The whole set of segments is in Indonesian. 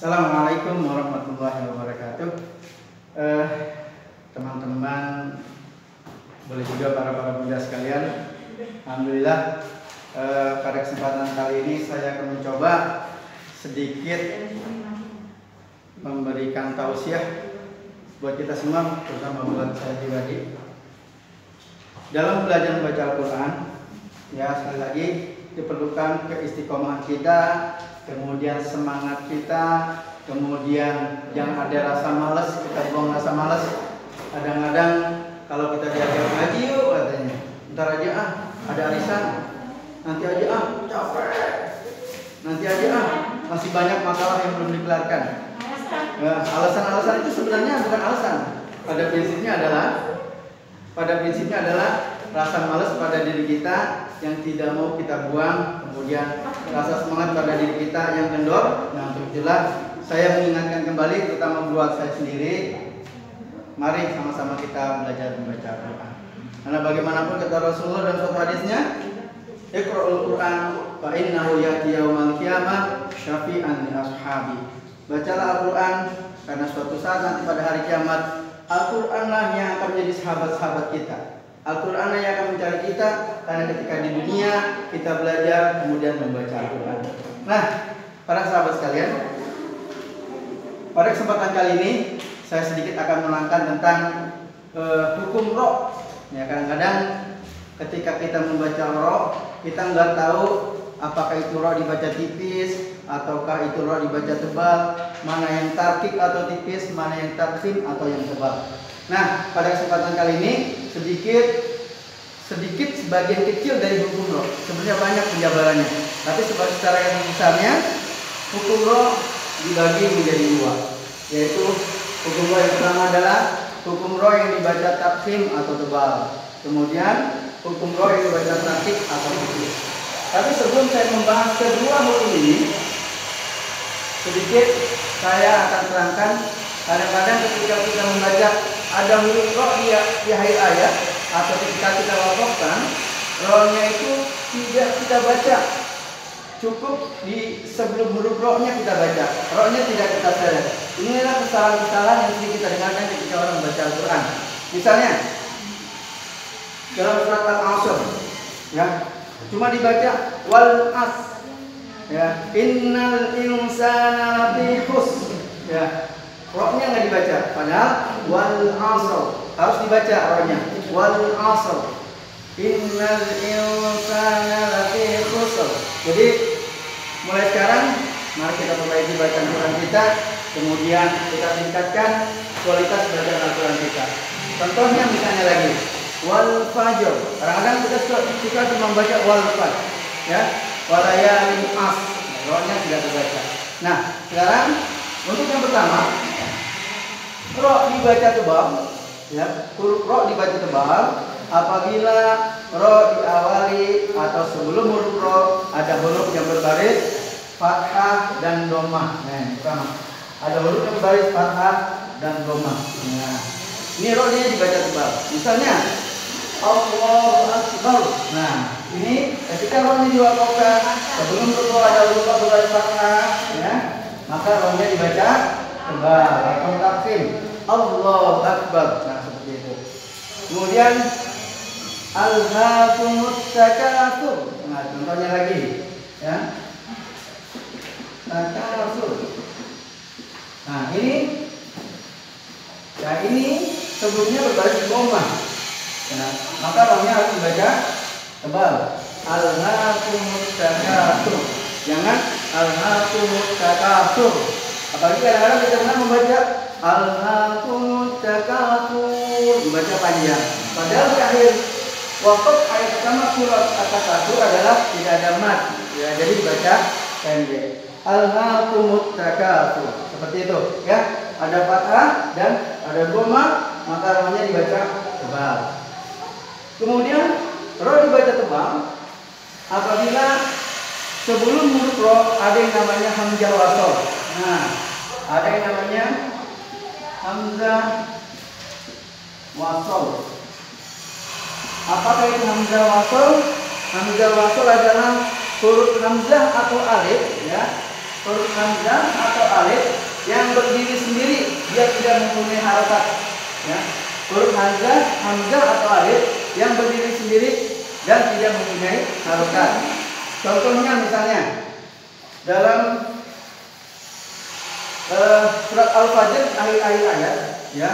Assalamualaikum warahmatullahi wabarakatuh. Teman-teman, boleh juga para bunda sekalian. Alhamdulillah, pada kesempatan kali ini saya akan mencoba sedikit memberikan tausiah buat kita semua, terutama buat saya pribadi. Dalam belajar membaca Al-Quran, ya sekali lagi diperlukan keistiqomahan kita, kemudian semangat kita, kemudian jangan ada rasa malas, kita buang rasa malas. Kadang-kadang kalau kita diajak ngaji yuk katanya, ntar aja ada arisan, nanti aja capek, nanti aja masih banyak masalah yang belum dikelarkan. Alasan-alasan itu sebenarnya bukan alasan. Pada prinsipnya adalah rasa malas pada diri kita yang tidak mau kita buang, kemudian rasa semangat pada diri kita yang kendor. Nah, untuk itulah saya mengingatkan kembali, terutama buat saya sendiri, mari sama-sama kita belajar membaca Al-Quran. Karena bagaimanapun kata Rasulullah dalam suatu hadisnya, Iqra'ul Quran fa innahu ya'ti yaumal qiyamah syafi'an li ashabi. Bacalah Al-Quran karena suatu saat nanti pada hari kiamat Al-Quranlah yang akan menjadi sahabat-sahabat kita. Al-Quran yang akan mencari kita, karena ketika di dunia kita belajar kemudian membaca Al-Quran. Nah, para sahabat sekalian, pada kesempatan kali ini saya sedikit akan menerangkan tentang hukum roh. Ya, kadang-kadang ketika kita membaca roh, kita nggak tahu apakah itu roh dibaca tipis ataukah itu roh dibaca tebal, mana yang tarkik atau tipis, mana yang tarkim atau yang tebal. Nah, pada kesempatan kali ini sedikit sebagian kecil dari hukum roh. Sebenarnya banyak penjabarannya, tapi secara yang besarnya hukum roh dibagi menjadi dua, yaitu hukum roh yang pertama adalah hukum roh yang dibaca tarkim atau tebal, kemudian hukum roh yang dibaca tarkik atau tipis. Tapi sebelum saya membahas kedua hukum ini, sedikit saya akan terangkan. Kadang-kadang ketika kita membaca ada huruf roh di akhir ayat atau ketika kita wakafkan, rohnya itu tidak kita baca, cukup di sebelum huruf rohnya kita baca, rohnya tidak kita seret. Inilah kesalahan-kesalahan yang sering kita dengarkan ketika orang membaca Al-Quran. Misalnya dalam surat Al-Asr, ya, cuma dibaca wal as, ya, innal insana lafi khusr, ya, rohnya nggak dibaca, padahal wal asr harus dibaca rohnya, wal asr innal insana lafi khusr. Jadi mulai sekarang mari kita perbaiki bacaan Quran kita, kemudian kita tingkatkan kualitas bacaan Al-Quran kita. Contohnya misalnya lagi wal fajr, kadang-kadang kita suka cuma membaca wal fajr, ya, walayalin as, rohnya tidak terbaca. Nah, sekarang untuk yang pertama, roh dibaca tebal, ya, huruf roh dibaca tebal apabila roh diawali atau sebelum huruf roh ada huruf yang berbaris fathah dan dhammah. Nah, pertama ada huruf yang berbaris fathah dan dhammah. Nah, ini rohnya dibaca tebal. Misalnya Allahu Akbar. Nah, ini ketika rohnya diwakafkan sebelum huruf roh ada huruf berbaris fathah, ya, maka rohnya dibaca tebal atau taksim. Allahu Akbar. Nah, seperti itu. Kemudian alhaakumut takatsur. Nah, contohnya lagi, ya, takatsur. Nah, ini sebelumnya berbaris dhammah. Nah, maka rohnya harus dibaca tebal. Alhaakumut takatsur. Jangan alhaakumut takatsur. Apalagi kadang-kadang kita pernah membaca alhaakumut takatsur, dibaca panjang. Padahal di akhir wakaf ayat pertama surat At-Takatsur adalah tidak ada mat, ya, jadi dibaca pendek. Alhaakumut takatsur, seperti itu, ya. Ada fathah dan ada dhammah, maka rohnya dibaca tebal. Kemudian roh dibaca tebal apabila sebelum huruf roh ada yang namanya hamzah wasol. Nah, ada yang namanya hamzah wasol. Apakah itu hamzah wasol? Hamzah wasol adalah huruf hamzah atau alif, ya, huruf hamzah atau alif yang berdiri sendiri, dia tidak mempunyai harokat. Ya. Huruf hamzah atau alif yang berdiri sendiri dan tidak mempunyai harokat. Contohnya misalnya dalam surat Al-Fajr akhir-akhir ayat, ya,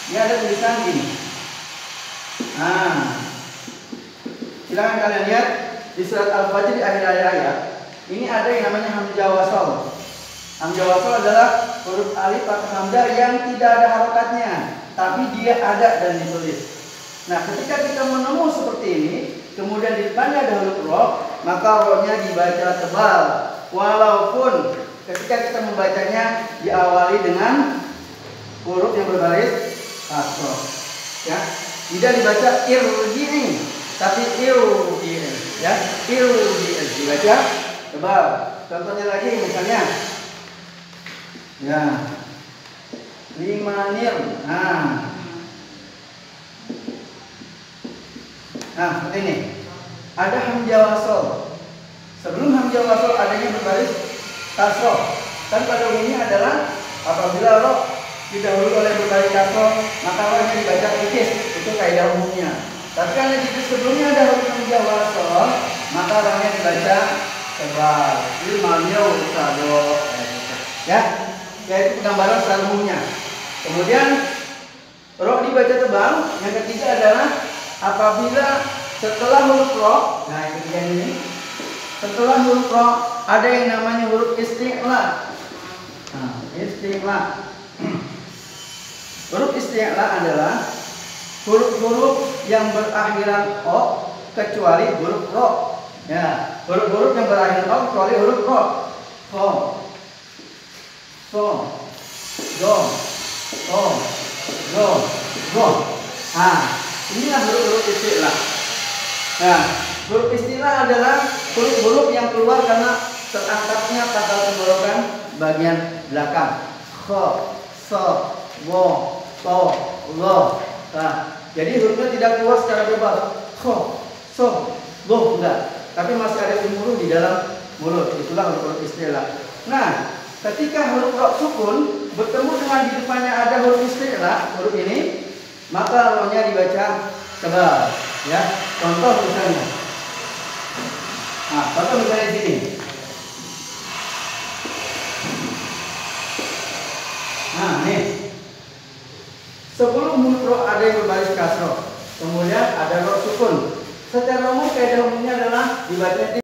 ini ada tulisan gini. Nah, silakan kalian lihat di surat Al-Fajr di akhir-akhir ayat. Ini ada yang namanya hamzah wasal. Hamzah wasal adalah huruf alif atau hamzah yang tidak ada harokatnya, tapi dia ada dan ditulis. Nah, ketika kita menemu seperti ini, kemudian di depannya ada huruf ro, maka ro-nya dibaca tebal. Walaupun ketika kita membacanya diawali dengan huruf yang berbaris kasroh, ya, tidak dibaca irji'i, tapi irji'i, ya, irji'i dibaca tebal. Contohnya lagi misalnya, ya, limanir. Nah, seperti ini. Ada hamzah wasal. Sebelum hamzah wasal adanya berbaris kasroh. Kan pada umumnya adalah apabila ro didahului oleh berbaris kasroh, maka ro-nya dibaca tipis. Itu kaidah umumnya. Tapi karena di sebelumnya ada huruf hamzah wasal, maka ro-nya dibaca tebal. Limanir sado. Ya, yaitu penggambaran secara umumnya. Kemudian ro dibaca tebal. Yang ketiga adalah apabila setelah huruf ro, nah yang ketiga ini, setelah huruf ro ada yang namanya huruf isti'la. Nah, isti'la. Huruf isti'la adalah huruf-huruf yang berakhiran o kecuali huruf ro. Ya, huruf-huruf yang berakhiran o kecuali huruf ro. So, do, do. Inilah huruf-huruf isti'la. Nah, huruf isti'la adalah huruf-huruf yang keluar karena terangkatnya pangkal tenggorokan bagian belakang. Kho, so, wo, to, lo. Nah, jadi hurufnya tidak keluar secara bebas. Kho, so, lo, enggak. Tapi masih ada huruf di dalam mulut. Itulah huruf isti'la. Nah, ketika huruf ro sukun bertemu dengan di depannya ada huruf isti'la, huruf ini, maka ro-nya dibaca tebal, ya. Contoh misalnya. Nah, contoh misalnya di sini. Nah, nih. Sebelum huruf ro ada yang berbaris kasroh, kemudian ada ro sukun. Secara umum kaidah umumnya adalah dibaca